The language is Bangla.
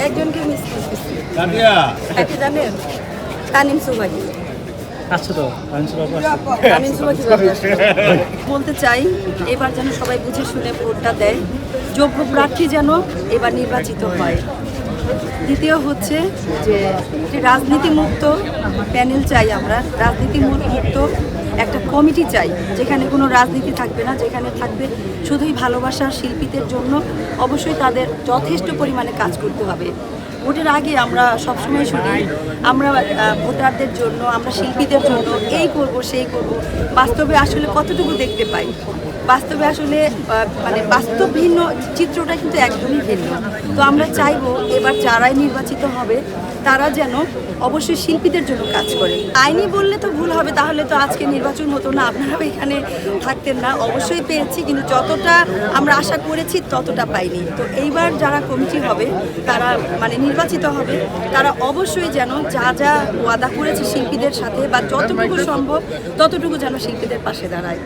একজনকে মিস করতেছি। তাকে জানেন? তানিম সুবাকি। আচ্ছা তো তানিম সুবাকি বলতে চাই, এবার যেন সবাই বুঝে শুনে ভোটটা দেয়, যোগ্য প্রার্থী যেন এবার নির্বাচিত হয়। দ্বিতীয় হচ্ছে যে রাজনীতিমুক্ত প্যানেল চাই, আমরা রাজনীতিমুক্ত একটা কমিটি চাই, যেখানে কোনো রাজনীতি থাকবে না, যেখানে থাকবে শুধুই ভালোবাসার শিল্পীদের জন্য। অবশ্যই তাদের যথেষ্ট পরিমাণে কাজ করতে হবে। ভোটের আগে আমরা সবসময় শুনি আমরা ভোটারদের জন্য, আমরা শিল্পীদের জন্য এই করব সেই করব, বাস্তবে আসলে কতটুকু দেখতে পাই? বাস্তবে আসলে মানে বাস্তব ভিন্ন চিত্রটা কিন্তু একদমই ভিন্ন। তো আমরা চাইবো এবার যারাই নির্বাচিত হবে তারা যেন অবশ্যই শিল্পীদের জন্য কাজ করে। আইনি বললে তো ভুল হবে, তাহলে তো আজকে নির্বাচন হতো না, আপনারাও এখানে থাকতেন না। অবশ্যই পেয়েছি, কিন্তু যতটা আমরা আশা করেছি ততটা পাইনি। তো এইবার যারা কমিটি হবে, তারা মানে নির্বাচিত হবে, তারা অবশ্যই যেন যা যা ওয়াদা করেছে শিল্পীদের সাথে বা যতটুকু সম্ভব ততটুকু যেন শিল্পীদের পাশে দাঁড়ায়।